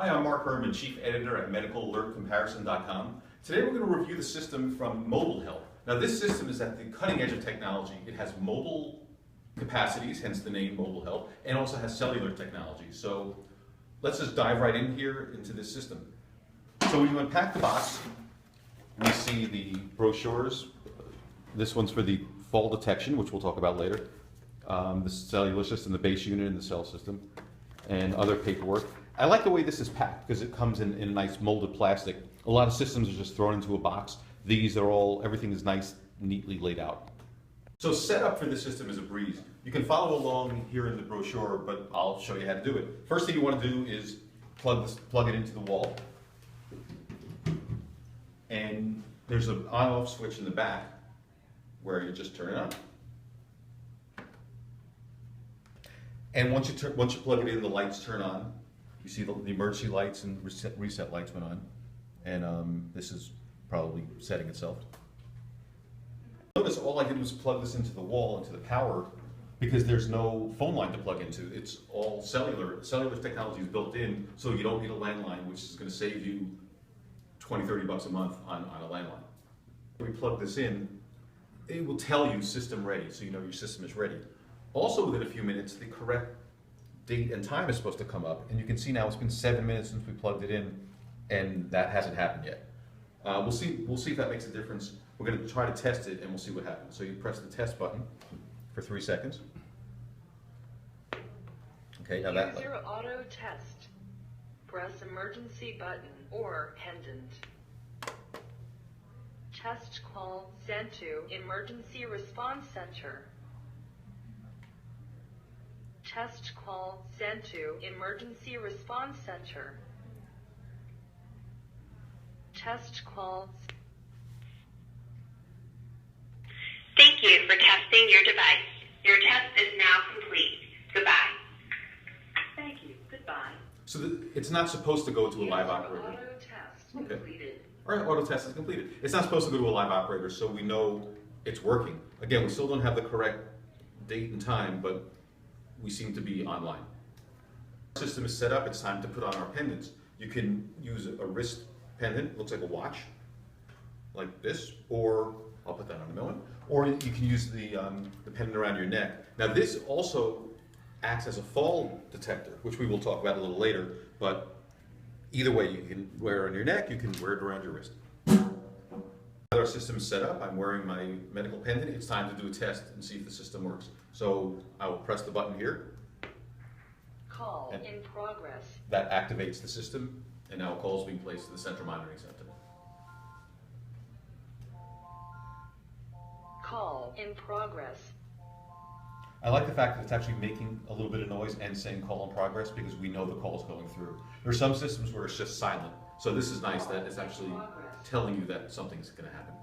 Hi, I'm Mark Herman, Chief Editor at MedicalAlertComparison.com. Today we're going to review the system from Mobile Health. Now this system is at the cutting edge of technology. It has mobile capacities, hence the name Mobile Health, and also has cellular technology. So let's just dive right in here into this system. So when you unpack the box, we see the brochures. This one's for the fall detection, which we'll talk about later. The cellular system, the base unit, and the cell system, and other paperwork. I like the way this is packed because it comes in nice molded plastic. A lot of systems are just thrown into a box. These are all, everything is nice, neatly laid out. So setup for this system is a breeze. You can follow along here in the brochure, but I'll show you how to do it. First thing you want to do is plug it into the wall. And there's an on-off switch in the back where you just turn it on. And once you plug it in, the lights turn on. You see the emergency lights and reset lights went on. And this is probably setting itself. Notice all I did was plug this into the wall, into the power, because there's no phone line to plug into. It's all cellular. Cellular technology is built in, so you don't need a landline, which is going to save you 20, 30 bucks a month on a landline. When we plug this in, it will tell you system ready, so you know your system is ready. Also within a few minutes, the correct date and time is supposed to come up, and you can see now it's been 7 minutes since we plugged it in, and that hasn't happened yet. We'll see if that makes a difference. We're going to try to test it, and we'll see what happens. So you press the test button for 3 seconds. Okay, now that. User auto test. Press emergency button or pendant. Test call sent to Emergency Response Center. Test call sent to Emergency Response Center. Test call. Thank you for testing your device. Your test is now complete. Goodbye. Thank you. Goodbye. So it's not supposed to go to a live User operator. auto test completed. All right, auto test is completed. It's not supposed to go to a live operator, so we know it's working. Again, we still don't have the correct date and time, but we seem to be online. Our system is set up. It's time to put on our pendants. You can use a wrist pendant, looks like a watch, like this, or I'll put that on a moment. Or you can use the pendant around your neck. Now this also acts as a fall detector, which we will talk about a little later, but either way, you can wear it on your neck, you can wear it around your wrist. Our system is set up. I'm wearing my medical pendant. It's time to do a test and see if the system works. So I will press the button here. Call in progress. That activates the system, and now a call is being placed to the Central Monitoring Center. Call in progress. I like the fact that it's actually making a little bit of noise and saying call in progress because we know the call is going through. There are some systems where it's just silent. So this is nice that it's actually telling you that something's going to happen.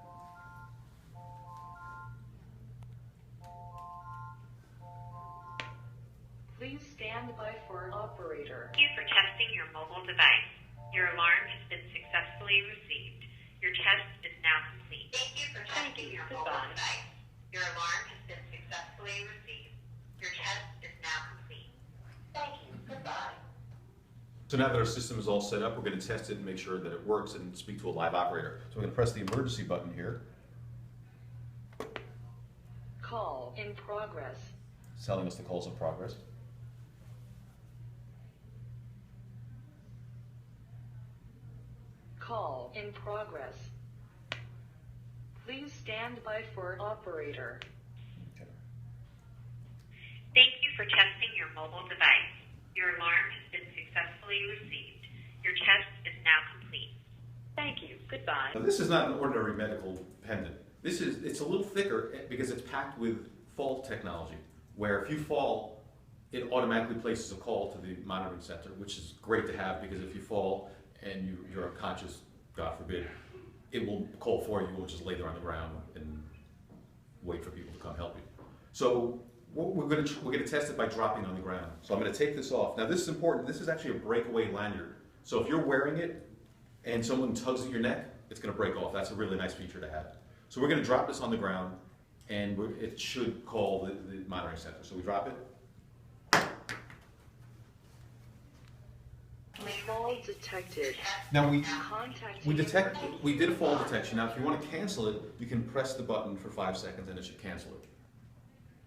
Please stand by for operator. Thank you for testing your mobile device. Your alarm has been successfully received. Your test is now complete. Thank you for testing your mobile device. Your alarm has been successfully received. Your test is now complete. Thank you. Goodbye. So now that our system is all set up, we're going to test it and make sure that it works and speak to a live operator. So I'm going to press the emergency button here. Call in progress. It's telling us the call's in progress. Call in progress. Please stand by for operator. Okay. Thank you for testing your mobile device. Your alarm has been successfully received. Your test is now complete. Thank you. Goodbye. Now, this is not an ordinary medical pendant. It's a little thicker because it's packed with fall technology, where if you fall, it automatically places a call to the monitoring center, which is great to have because if you fall and you're unconscious, God forbid, it will call for you. You won't just lay there on the ground and wait for people to come help you. So we're going to test it by dropping on the ground. So I'm going to take this off. Now this is important. This is actually a breakaway lanyard. So if you're wearing it and someone tugs at your neck, it's going to break off. That's a really nice feature to have. So we're going to drop this on the ground, and it should call the monitoring center. So we drop it. Fall detected. Now Contacting we did a fall detection. Now if you want to cancel it, you can press the button for 5 seconds and it should cancel it.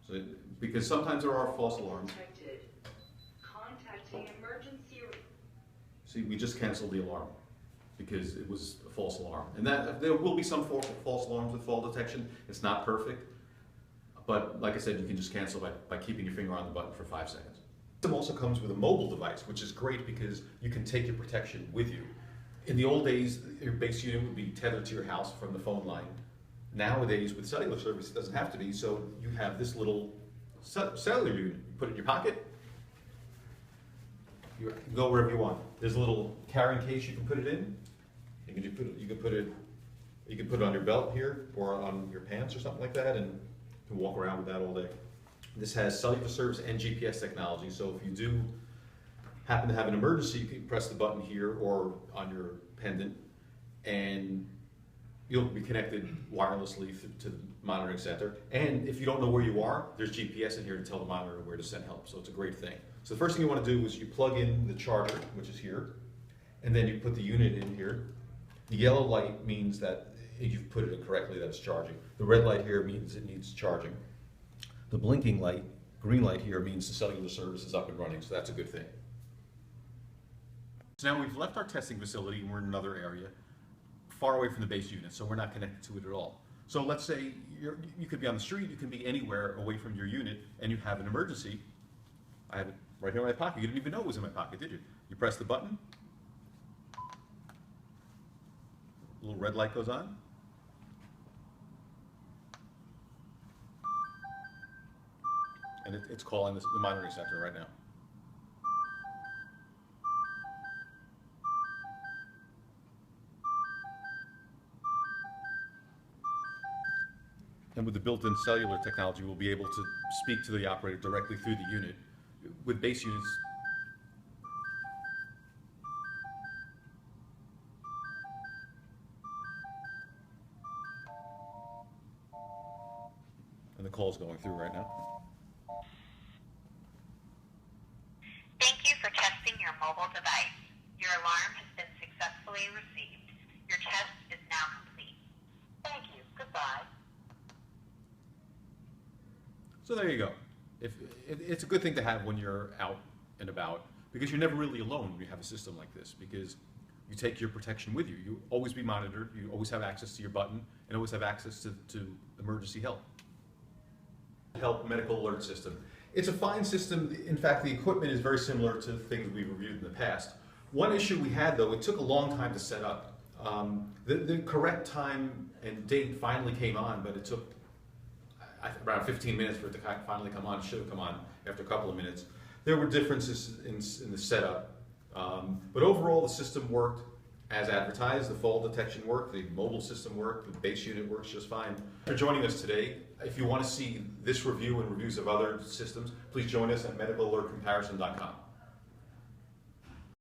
So because sometimes there are false alarms. detected. Contacting emergency. See, we just canceled the alarm because it was a false alarm. And that there will be some false alarms with fall detection. It's not perfect, but like I said, you can just cancel by keeping your finger on the button for 5 seconds. The system also comes with a mobile device, which is great because you can take your protection with you. In the old days, your base unit would be tethered to your house from the phone line. Nowadays, with cellular service, it doesn't have to be, so you have this little cellular unit. You put it in your pocket, you can go wherever you want. There's a little carrying case you can put it in. You can put it on your belt here or on your pants or something like that, and you can walk around with that all day. This has cellular service and GPS technology, so if you do happen to have an emergency, you can press the button here or on your pendant, and you'll be connected wirelessly to the monitoring center. And if you don't know where you are, there's GPS in here to tell the monitor where to send help, so it's a great thing. So the first thing you want to do is you plug in the charger, which is here, and then you put the unit in here. The yellow light means that if you've put it in correctly, that it's charging. The red light here means it needs charging. The blinking light, green light here, means the cellular service is up and running, so that's a good thing. So now we've left our testing facility and we're in another area, far away from the base unit, so we're not connected to it at all. So let's say you could be on the street, you can be anywhere away from your unit, and you have an emergency. I have it right here in my pocket. You didn't even know it was in my pocket, did you? You press the button, a little red light goes on. And it's calling the monitoring center right now. And with the built-in cellular technology, we'll be able to speak to the operator directly through the unit. With base units, and the call's going through right now. Thank you for testing your mobile device. Your alarm has been successfully received. Your test is now complete. Thank you. Goodbye. So there you go. It's a good thing to have when you're out and about, because you're never really alone when you have a system like this, because you take your protection with you. You always be monitored, you always have access to your button, and always have access to emergency help. Help medical alert system. It's a fine system. In fact, the equipment is very similar to things we've reviewed in the past. One issue we had, though, it took a long time to set up. The correct time and date finally came on, but it took around 15 minutes for it to finally come on. It should have come on after a couple of minutes. There were differences in the setup, but overall the system worked as advertised. The fall detection worked, the mobile system worked, the base unit works just fine. For joining us today, if you want to see this review and reviews of other systems, please join us at medicalalertcomparison.com.